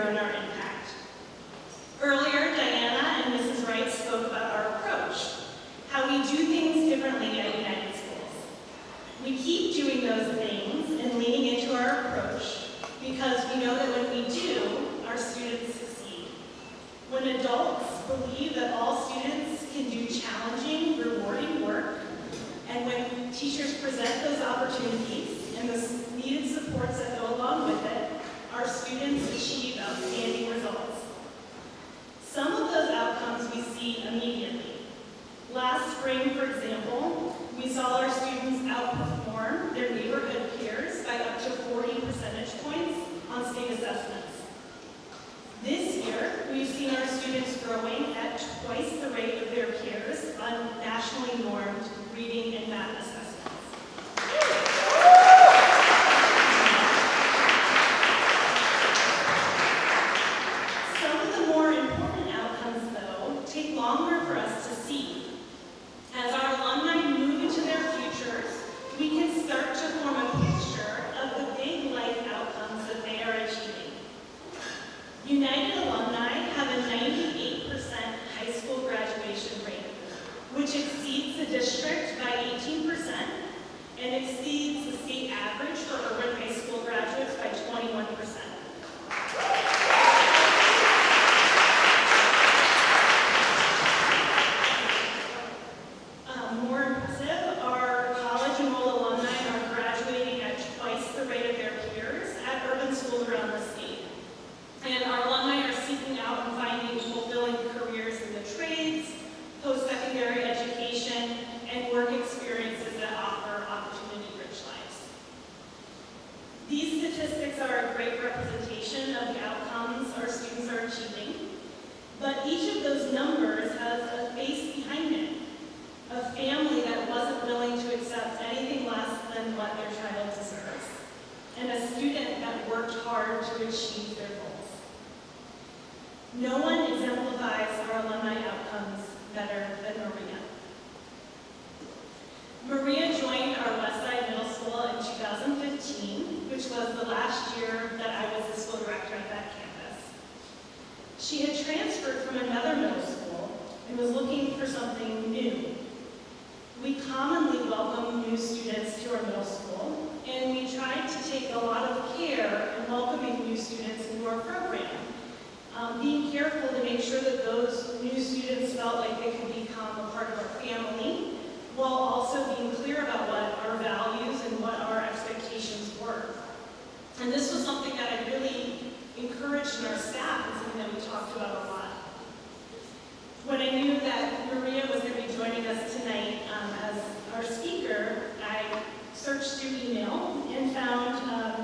grown our impact. Earlier, Diana and Mrs. Wright spoke about our approach, how we do things differently at United Schools. We keep doing those things and leaning into our approach because we know that when we do, our students succeed. When adults believe that all students can do challenging, rewarding work, and when teachers present those opportunities and the needed supports that go along with it, our students achieve outstanding results. Some of those outcomes we see immediately. Last spring, for example, we saw our students outperform their neighborhood peers by up to 40 percentage points on state assessments. This year, we've seen our students growing at twice the rate of their peers on nationally normed reading and math assessments. Some of the more important outcomes, though, take longer for us to see. As our alumni move into their futures, we can start to form a picture of the big life outcomes that they are achieving. United alumni have a 98% high school graduation rate, which exceeds the district by 18% and exceeds the state average for urban high school graduates by 21%. More impressive, our college-enrolled alumni are graduating at twice the rate of their peers at urban schools around the state. And our alumni are seeking out and finding fulfilling careers in the trades, post-secondary education, and work experiences that offer opportunity-rich lives. These statistics are a great representation of the outcomes our students are achieving, but each of those numbers has a face behind it. A family that wasn't willing to accept anything less than what their child deserves, and a student that worked hard to achieve their goals. No one exemplifies our alumni outcomes better than Maria. Maria joined our Westside Middle School in 2015, which was the last year that I was the school director at that campus. She had transferred from another middle school and was looking for something new. We commonly welcome new students to our middle school, and we tried to take a lot of care in welcoming new students into our program, being careful to make sure that those new students felt like they could become a part of our family, while also being clear about what our values and what our expectations were. And this was something that I really encouraged in our staff and something that we talked about a lot. When I knew that Maria was going to be joining us tonight as our speaker, I searched through email and found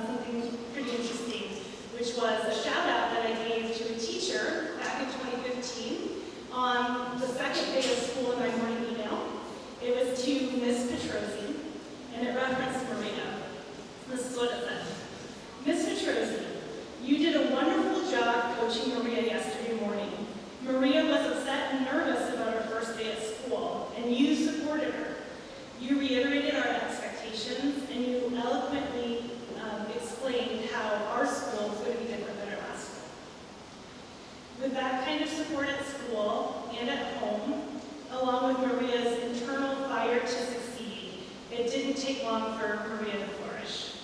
something pretty interesting, which was a shout out that I gave to a teacher back in 2015 on the second day of school in my morning email. It was to Miss Petrosi, and it referenced Maria. This is what it said. Miss Petrosi, you did a wonderful job coaching Maria yesterday morning. Maria was upset and nervous about her first day at school, and you supported her. You reiterated our expectations, and you eloquently explained how our school was going to be different than our last school. With that kind of support at school and at home, along with Maria's internal fire to succeed, it didn't take long for Maria to flourish.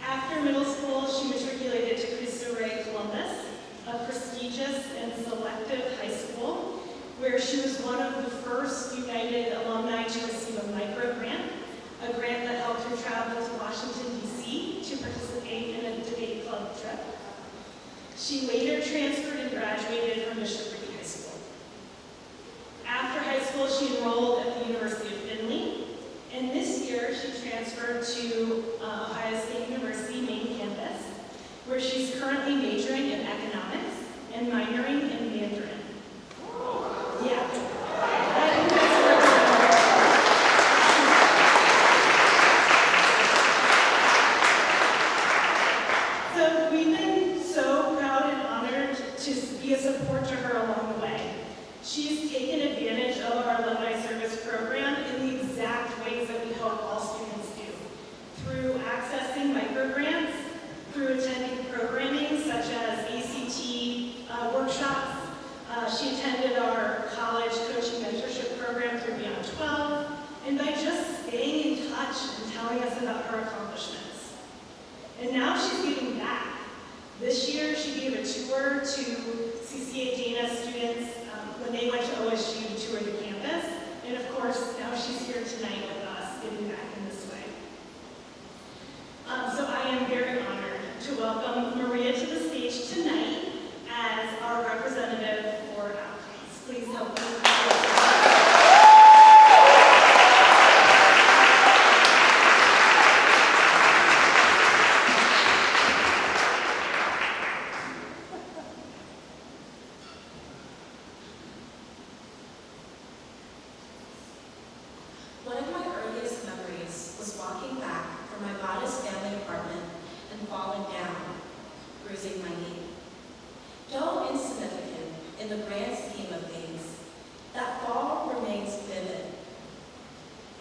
After middle school, she matriculated to Cristo Rey Columbus, a prestigious and selective high school, where she was one of the first United alumni to receive a micro grant, a grant that helped her travel to Washington, D.C. to participate in a debate club trip. She later transferred and graduated from Bishop Reed High School. After high school, she enrolled at the University of Findlay, and this year she transferred to Ohio State University main campus, where she's currently majoring in economics and minoring in Mandarin. Yeah. So we've been so proud and honored to be a support to her along the way. She's taken advantage of our alumni service program in the exact ways that we hope all students do, through accessing microgrants, through attending programming such as gave a tour to CCA Dana students when they went to OSU to tour the campus. And of course, now she's here tonight with us, giving back in this way. So I am very honored to welcome Maria to the stage tonight as our representative for outcomes. Please help me. One of my earliest memories was walking back from my modest family apartment and falling down, bruising my knee. Though insignificant in the grand scheme of things, that fall remains vivid.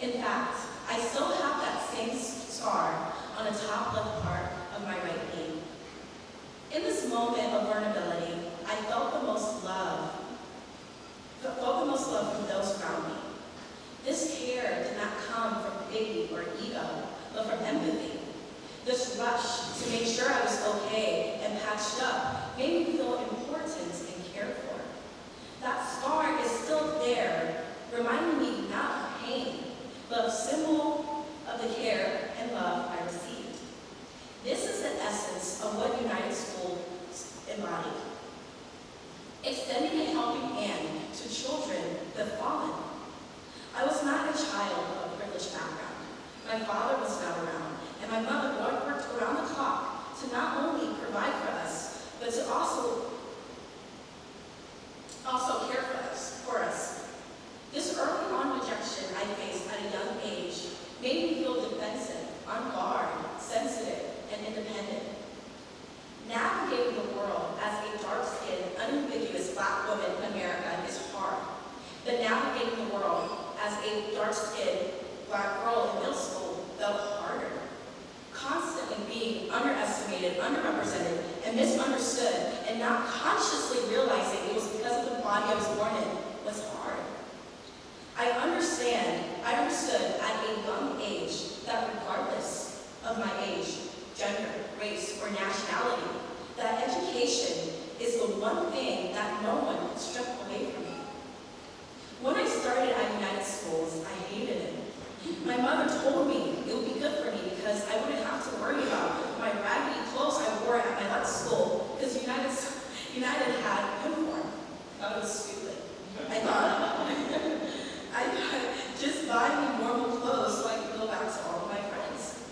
In fact, I still have that same scar on the top left part of my right knee. In this moment of vulnerability, I felt the most love from those around me. This care did not come from pity or ego, but from empathy. This rush to make sure I was okay and patched up made me feel important and cared for. That scar is still there, reminding me not of pain, but of symbol of the care and love I received. This is the essence of what United Schools embodied. Extending a helping hand to children, the fallen. I was not a child of a privileged background. My father was not around, and my mother worked around the clock to not only provide for us, but to also care for us. This early on rejection I faced at a young age made me feel defensive, on guard, sensitive, and independent. Navigating the world as a dark-skinned, unambiguous Black woman in America is hard, but navigating the world as a dark-skinned Black girl in middle school felt harder. Constantly being underestimated, underrepresented, and misunderstood, and not consciously realizing it was because of the body I was born in was hard. I understood at a young age that regardless of my age, gender, race, or nationality, that education is the one thing that no one could strip away from me. When I started at United Schools, I hated it. My mother told me it would be good for me because I wouldn't have to worry about my raggedy clothes I wore at my left school because United had uniform. I thought it was stupid. I thought just buy me normal clothes so I could go back to all of my friends.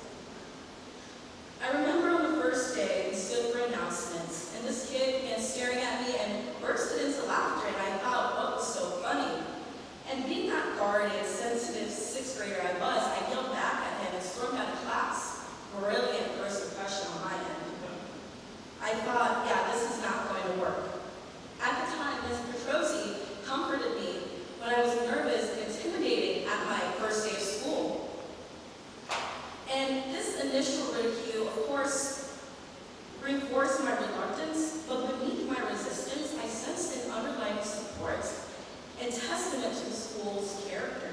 I remember on the first day, we stood for announcements, and this kid began staring at me and bursted into laughter, and I thought, what was so funny? And being that guarded, sensitive sixth grader I was, I yelled back at him and stormed out of class. Brilliant first impression on my end. I thought, yeah, this is not going to work. At the time, Ms. Petrosi comforted me when I was nervous and intimidated at my first day of school. And this initial ridicule, of course, reinforced my reluctance, but beneath my resistance, I sensed an underlying support and testament to the school's character.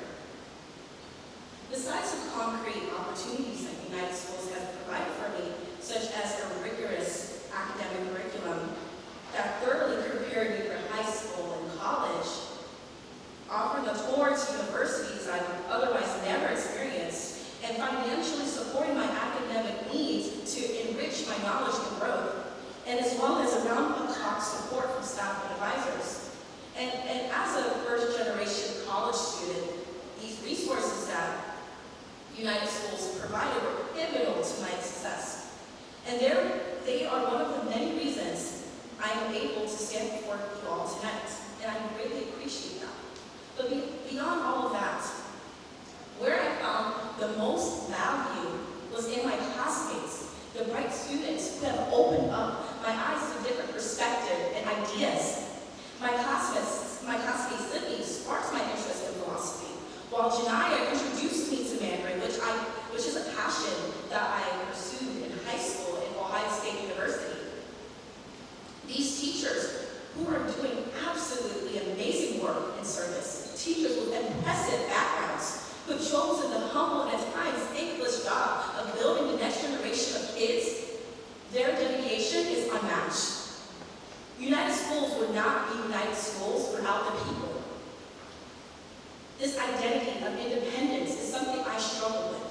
Besides the concrete opportunities that United Schools has provided for me, such as a rigorous academic curriculum that thoroughly prepared me for high school and college, offering a tour to universities I would otherwise never experience, and financially supporting my academic needs to enrich my knowledge and growth, and as well as around-the-clock support from staff and advisors. And as a first-generation college student, these resources that United Schools provided were pivotal to my success. And they are one of the many reasons I am able to stand before you all tonight, and I greatly appreciate that. But beyond all of that, where I found the most value was in my classmates, the bright students who have opened up my eyes to different perspectives and ideas. My classmate Sydney sparked my interest in philosophy, while Janaya introduced me to Mandarin, which is a passion that I pursued in high school at Ohio State University. These teachers, who are doing absolutely amazing work in service, teachers with impressive backgrounds, who have chosen the humble and at times thankless job of building the next generation of kids, their dedication is unmatched. United Schools would not be United Schools without the people. This identity of independence is something I struggle with.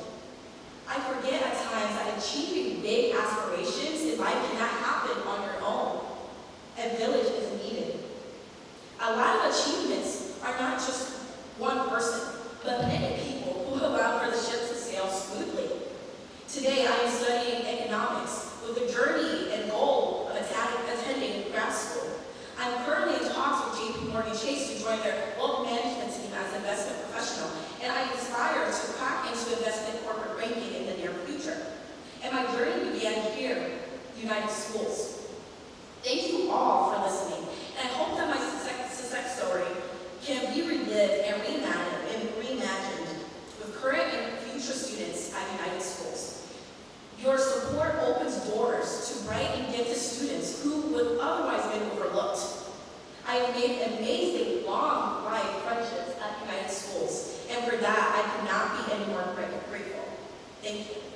I forget at times that achieving big aspirations in life cannot happen on your own. A village is needed. A lot of achievements are not just one person, but many people who allow for the ship to sail smoothly. Today, I am studying economics with the journey and goal of attending grad school. I'm currently in talks with JP Chase to join their wealth management team as an investment professional, and I aspire to crack into investment corporate banking in the near future. And my journey began here, United Schools. Thank you all for listening, and I hope that my success story can be relived and reimagined with current and future students at United Schools. Your support opens doors to bright and gifted students who would otherwise been overlooked. I have made amazing, long life friendships at United Schools, and for that, I could not be any more grateful. Thank you.